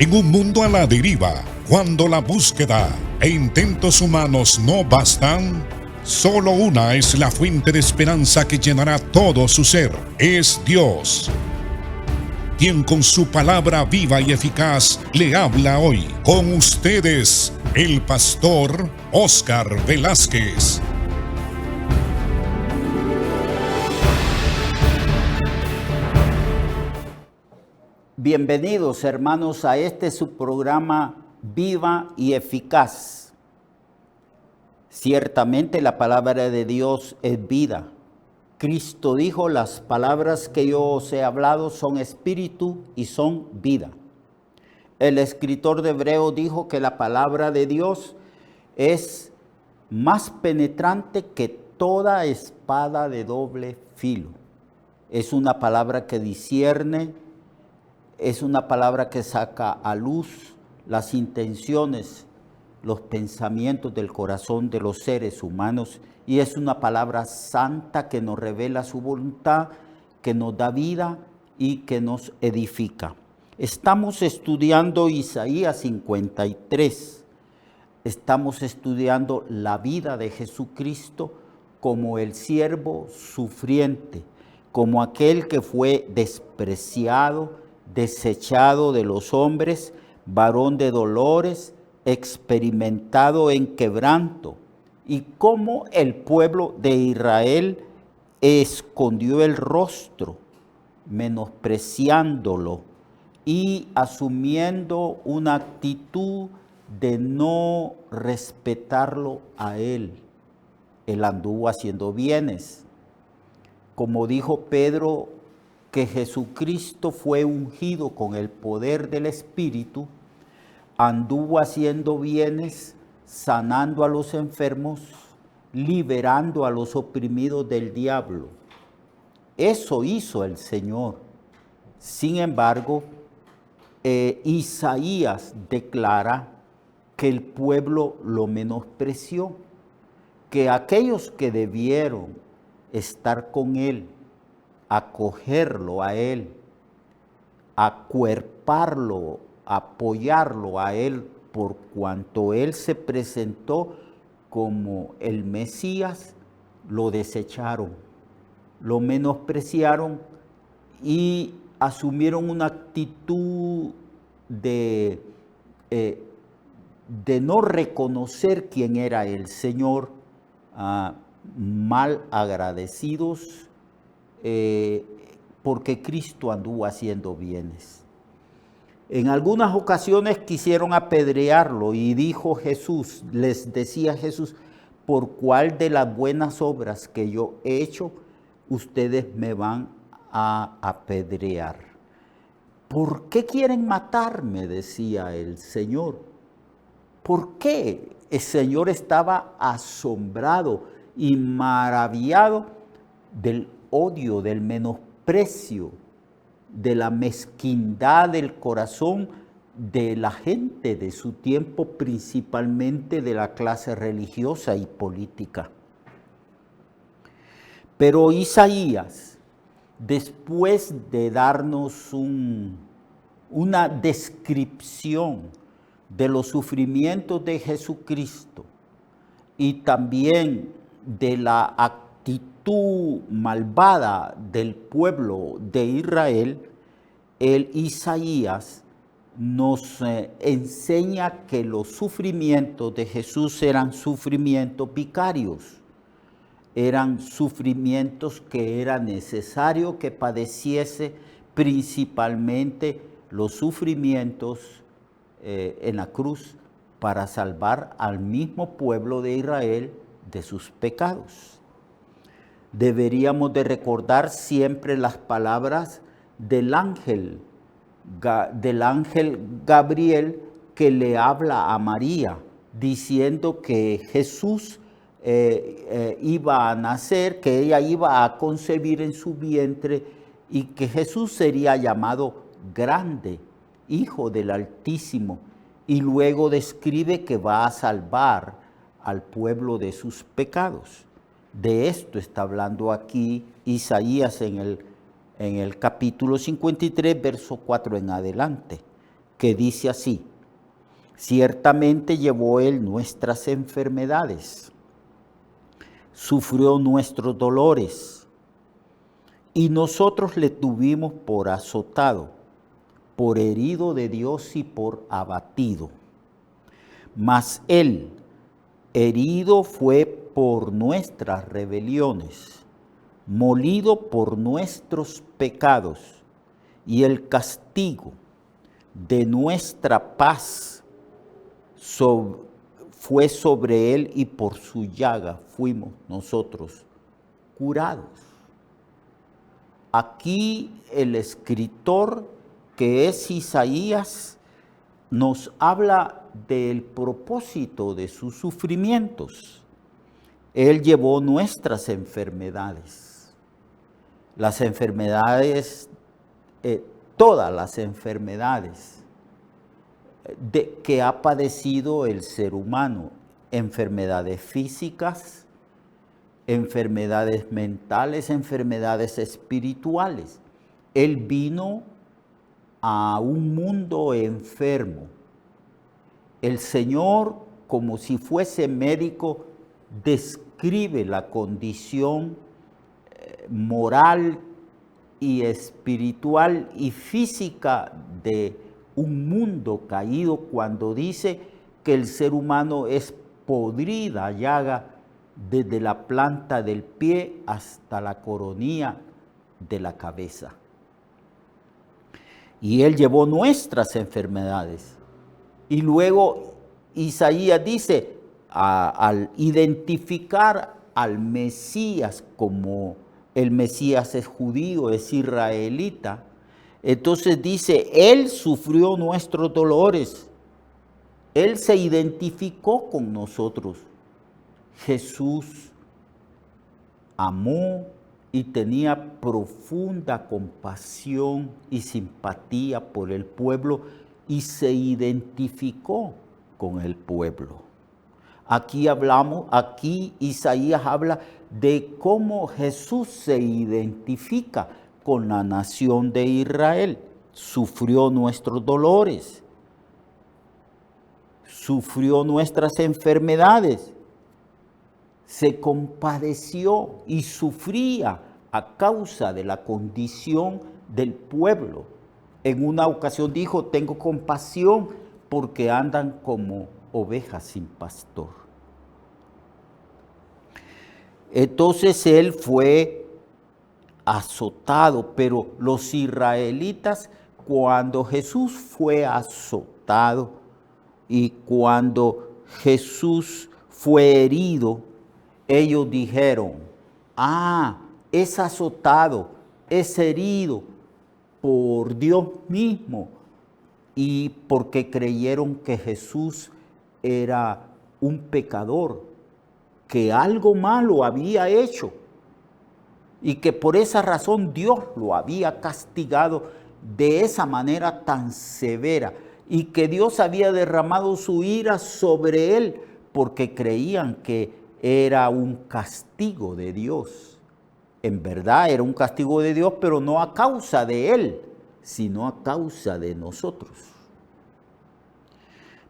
En un mundo a la deriva, cuando la búsqueda e intentos humanos no bastan, solo una es la fuente de esperanza que llenará todo su ser. Es Dios, quien con su palabra viva y eficaz le habla hoy. Con ustedes, el pastor Óscar Velázquez. Bienvenidos, hermanos, a su programa Viva y Eficaz. Ciertamente la palabra de Dios es vida. Cristo dijo, las palabras que yo os he hablado son espíritu y son vida. El escritor de Hebreos dijo que la palabra de Dios es más penetrante que toda espada de doble filo. Es una palabra que discierne, es una palabra que saca a luz las intenciones, los pensamientos del corazón de los seres humanos, y es una palabra santa que nos revela su voluntad, que nos da vida y que nos edifica. Estamos estudiando Isaías 53. Estamos estudiando la vida de Jesucristo como el siervo sufriente, como aquel que fue despreciado, desechado de los hombres, varón de dolores, experimentado en quebranto, y cómo el pueblo de Israel escondió el rostro, menospreciándolo y asumiendo una actitud de no respetarlo a él. Él anduvo haciendo bienes. Como dijo Pedro, que Jesucristo fue ungido con el poder del Espíritu, anduvo haciendo bienes, sanando a los enfermos, liberando a los oprimidos del diablo. Eso hizo el Señor. Sin embargo, Isaías declara que el pueblo lo menospreció, que aquellos que debieron estar con él, acogerlo a él, acuerparlo, apoyarlo a él, por cuanto él se presentó como el Mesías, lo desecharon, lo menospreciaron y asumieron una actitud de no reconocer quién era el Señor, mal agradecidos, porque Cristo anduvo haciendo bienes. En algunas ocasiones quisieron apedrearlo y dijo Jesús, les decía Jesús, por cuál de las buenas obras que yo he hecho, ustedes me van a apedrear. ¿Por qué quieren matarme?, decía el Señor. ¿Por qué? El Señor estaba asombrado y maravillado del odio, del menosprecio, de la mezquindad del corazón de la gente de su tiempo, principalmente de la clase religiosa y política. Pero Isaías, después de darnos una descripción de los sufrimientos de Jesucristo y también de la actitud malvada del pueblo de Israel, el Isaías nos enseña que los sufrimientos de Jesús eran sufrimientos vicarios, eran sufrimientos que era necesario que padeciese, principalmente los sufrimientos en la cruz para salvar al mismo pueblo de Israel de sus pecados. Deberíamos de recordar siempre las palabras del ángel Gabriel, que le habla a María, diciendo que Jesús iba a nacer, que ella iba a concebir en su vientre y que Jesús sería llamado grande, Hijo del Altísimo, y luego describe que va a salvar al pueblo de sus pecados. De esto está hablando aquí Isaías en el capítulo 53, verso 4 en adelante, que dice así: ciertamente llevó él nuestras enfermedades, sufrió nuestros dolores, y nosotros le tuvimos por azotado, por herido de Dios y por abatido. Mas él herido fue por nuestras rebeliones, molido por nuestros pecados, y el castigo de nuestra paz fue sobre él, y por su llaga fuimos nosotros curados. Aquí el escritor, que es Isaías, nos habla del propósito de sus sufrimientos. Él llevó nuestras enfermedades. Las enfermedades, todas las enfermedades que ha padecido el ser humano, enfermedades físicas, enfermedades mentales, enfermedades espirituales. Él vino a un mundo enfermo. El Señor, como si fuese médico, describe la condición moral y espiritual y física de un mundo caído cuando dice que el ser humano es podrida llaga desde la planta del pie hasta la coronilla de la cabeza. Y Él llevó nuestras enfermedades. Y luego Isaías dice, al identificar al Mesías como el Mesías es judío, es israelita, entonces dice, Él sufrió nuestros dolores. Él se identificó con nosotros. Jesús amó y tenía profunda compasión y simpatía por el pueblo y se identificó con el pueblo. Aquí Isaías habla de cómo Jesús se identifica con la nación de Israel. Sufrió nuestros dolores, sufrió nuestras enfermedades, se compadeció y sufría a causa de la condición del pueblo. En una ocasión dijo, tengo compasión porque andan como ovejas sin pastor. Entonces él fue azotado, pero los israelitas, cuando Jesús fue azotado y cuando Jesús fue herido, ellos dijeron, es azotado, es herido por Dios mismo, y porque creyeron que Jesús era un pecador, que algo malo había hecho y que por esa razón Dios lo había castigado de esa manera tan severa y que Dios había derramado su ira sobre él porque creían que era un castigo de Dios. En verdad era un castigo de Dios, pero no a causa de él, sino a causa de nosotros.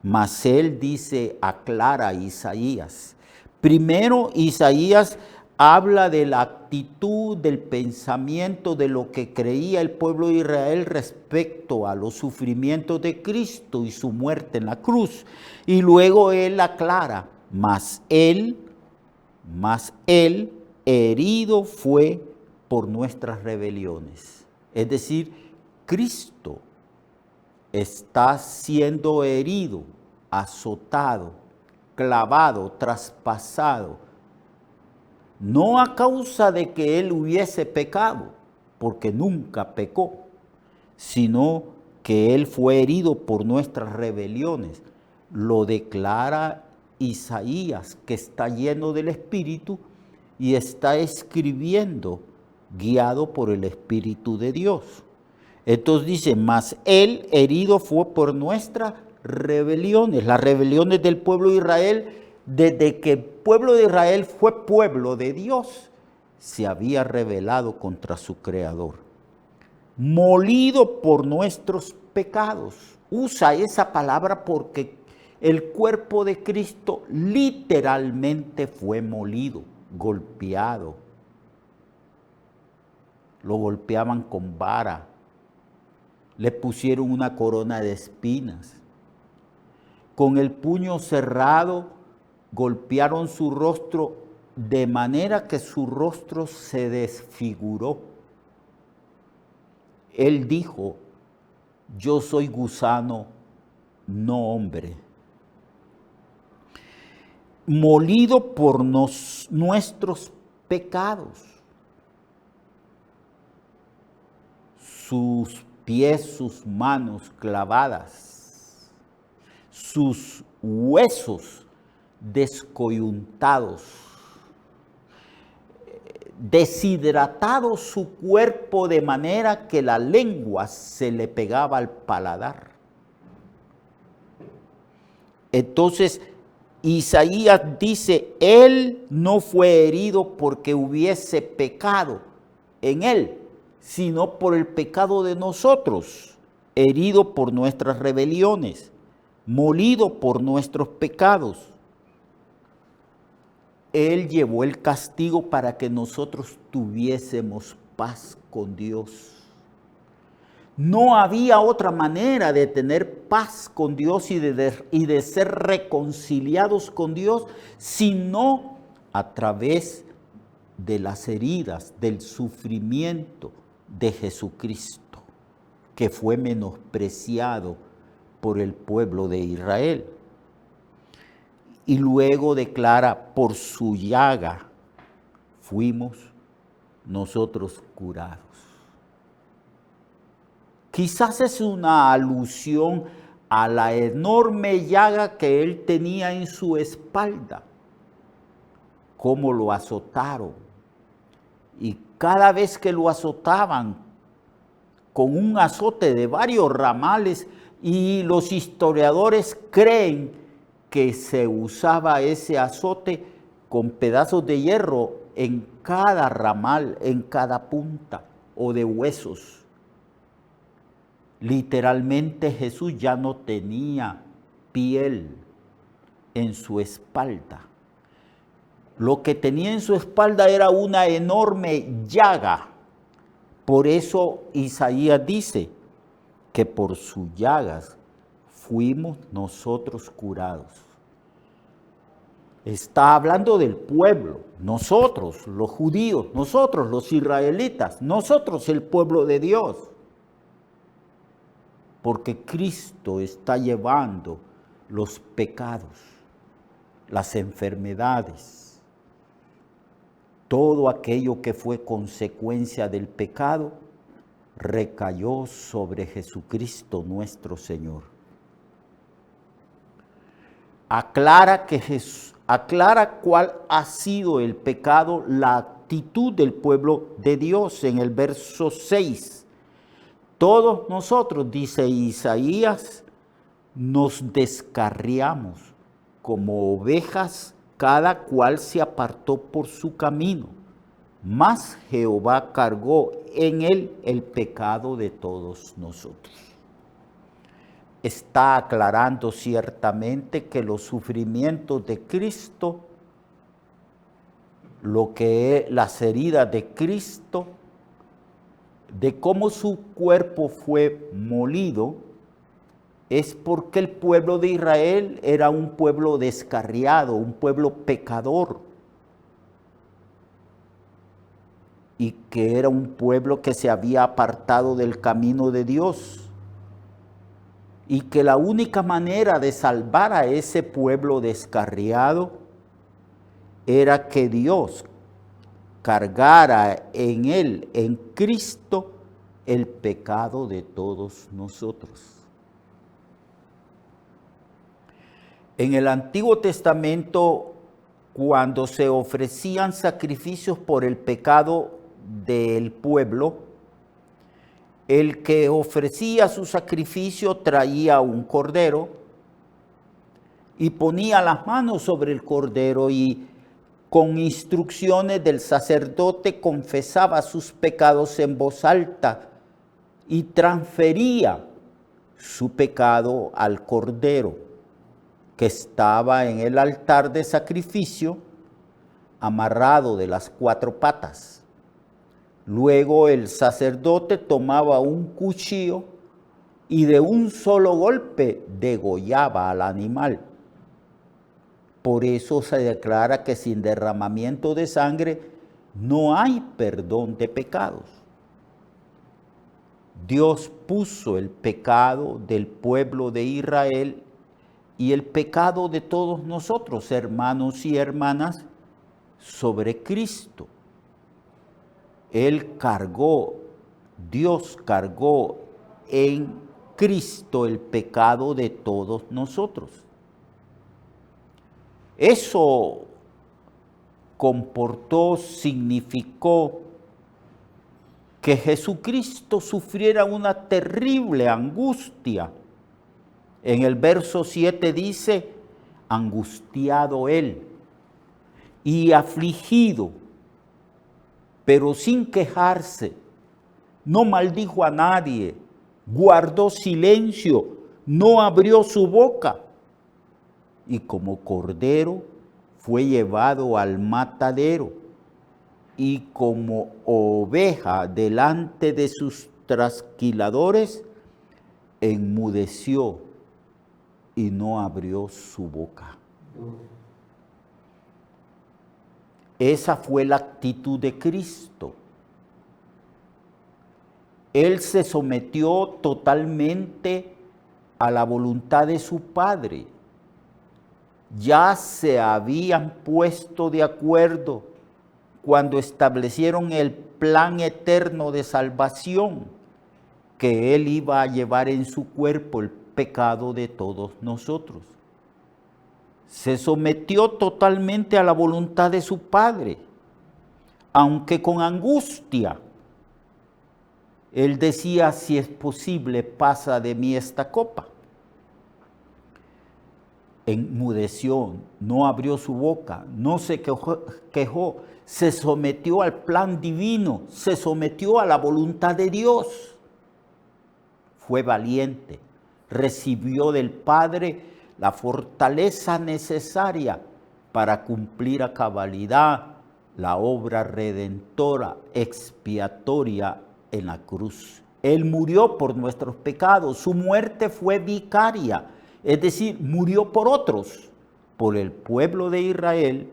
Mas él dice, aclara a Isaías. Primero, Isaías habla de la actitud, del pensamiento, de lo que creía el pueblo de Israel respecto a los sufrimientos de Cristo y su muerte en la cruz. Y luego él aclara, mas él herido fue por nuestras rebeliones. Es decir, Cristo está siendo herido, azotado, clavado, traspasado, no a causa de que él hubiese pecado, porque nunca pecó, sino que él fue herido por nuestras rebeliones. Lo declara Isaías, que está lleno del Espíritu y está escribiendo guiado por el Espíritu de Dios. Entonces dice, mas él herido fue por nuestras rebeliones, las rebeliones del pueblo de Israel. Desde que el pueblo de Israel fue pueblo de Dios, se había rebelado contra su Creador. Molido por nuestros pecados. usa esa palabra porque el cuerpo de Cristo literalmente fue molido, golpeado. Lo golpeaban con vara, le pusieron una corona de espinas. Con el puño cerrado golpearon su rostro de manera que su rostro se desfiguró. Él dijo: yo soy gusano, no hombre. Molido por nuestros pecados. Sus pies, sus manos clavadas, sus huesos descoyuntados, deshidratado su cuerpo de manera que la lengua se le pegaba al paladar. Entonces, Isaías dice: él no fue herido porque hubiese pecado en él, sino por el pecado de nosotros, herido por nuestras rebeliones, molido por nuestros pecados. Él llevó el castigo para que nosotros tuviésemos paz con Dios. No había otra manera de tener paz con Dios y de ser reconciliados con Dios, sino a través de las heridas, del sufrimiento de Jesucristo, que fue menospreciado por el pueblo de Israel. Y luego declara: por su llaga fuimos nosotros curados. Quizás es una alusión a la enorme llaga que él tenía en su espalda, cómo lo azotaron. Y cada vez que lo azotaban con un azote de varios ramales, y los historiadores creen que se usaba ese azote con pedazos de hierro en cada ramal, en cada punta, o de huesos. Literalmente Jesús ya no tenía piel en su espalda. Lo que tenía en su espalda era una enorme llaga. Por eso Isaías dice que por sus llagas fuimos nosotros curados. Está hablando del pueblo, nosotros, los judíos, nosotros, los israelitas, nosotros, el pueblo de Dios. Porque Cristo está llevando los pecados, las enfermedades, todo aquello que fue consecuencia del pecado, recayó sobre Jesucristo nuestro Señor. Aclara cuál ha sido el pecado, la actitud del pueblo de Dios en el verso 6. Todos nosotros, dice Isaías, nos descarriamos como ovejas, cada cual se apartó por su camino, mas Jehová cargó en él el pecado de todos nosotros. Está aclarando ciertamente que los sufrimientos de Cristo, las heridas de Cristo, de cómo su cuerpo fue molido, es porque el pueblo de Israel era un pueblo descarriado, un pueblo pecador, y que era un pueblo que se había apartado del camino de Dios, y que la única manera de salvar a ese pueblo descarriado era que Dios cargara en él, en Cristo, el pecado de todos nosotros. En el Antiguo Testamento, cuando se ofrecían sacrificios por el pecado del pueblo, el que ofrecía su sacrificio traía un cordero y ponía las manos sobre el cordero y con instrucciones del sacerdote confesaba sus pecados en voz alta y transfería su pecado al cordero que estaba en el altar de sacrificio, amarrado de las 4 patas. Luego el sacerdote tomaba un cuchillo y de un solo golpe degollaba al animal. Por eso se declara que sin derramamiento de sangre no hay perdón de pecados. Dios puso el pecado del pueblo de Israel y el pecado de todos nosotros, hermanos y hermanas, sobre Cristo. Dios cargó en Cristo el pecado de todos nosotros. Eso significó que Jesucristo sufriera una terrible angustia. En el verso 7 dice, angustiado él y afligido, pero sin quejarse, no maldijo a nadie, guardó silencio, no abrió su boca, y como cordero fue llevado al matadero, y como oveja delante de sus trasquiladores, enmudeció y no abrió su boca. Esa fue la actitud de Cristo. Él se sometió totalmente a la voluntad de su Padre. Ya se habían puesto de acuerdo cuando establecieron el plan eterno de salvación, que Él iba a llevar en su cuerpo el pecado de todos nosotros. Se sometió totalmente a la voluntad de su Padre, aunque con angustia. Él decía, si es posible, pasa de mí esta copa. Enmudeció, no abrió su boca, no se quejó, se sometió al plan divino, se sometió a la voluntad de Dios. Fue valiente, recibió del Padre la fortaleza necesaria para cumplir a cabalidad la obra redentora, expiatoria en la cruz. Él murió por nuestros pecados, su muerte fue vicaria, es decir, murió por otros, por el pueblo de Israel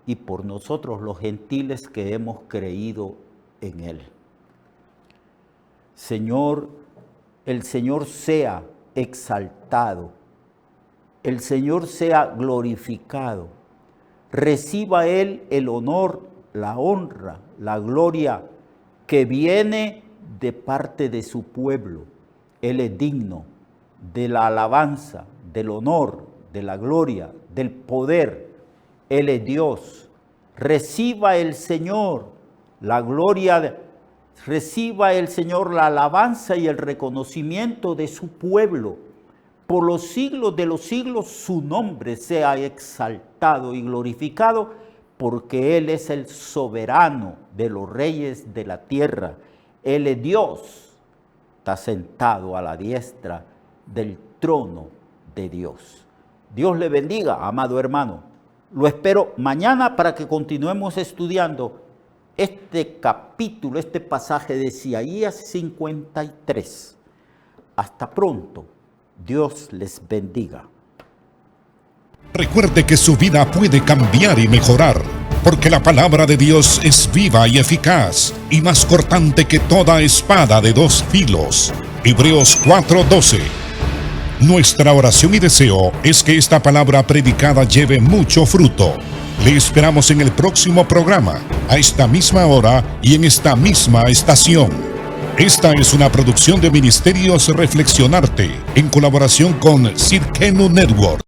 y por nosotros los gentiles que hemos creído en Él. Señor, el Señor sea exaltado, el Señor sea glorificado, reciba Él el honor, la honra, la gloria que viene de parte de su pueblo. Él es digno de la alabanza, del honor, de la gloria, del poder. Él es Dios. Reciba el Señor la gloria, reciba el Señor la alabanza y el reconocimiento de su pueblo. Por los siglos de los siglos su nombre sea exaltado y glorificado, porque Él es el soberano de los reyes de la tierra. Él es Dios, está sentado a la diestra del trono de Dios. Dios le bendiga, amado hermano. Lo espero mañana para que continuemos estudiando este capítulo, este pasaje de Isaías 53. Hasta pronto. Dios les bendiga. Recuerde que su vida puede cambiar y mejorar, porque la palabra de Dios es viva y eficaz, y más cortante que toda espada de 2 filos. Hebreos 4:12. Nuestra oración y deseo es que esta palabra predicada lleve mucho fruto. Le esperamos en el próximo programa, a esta misma hora y en esta misma estación. Esta es una producción de Ministerios Reflexionarte, en colaboración con Cirkenu Network.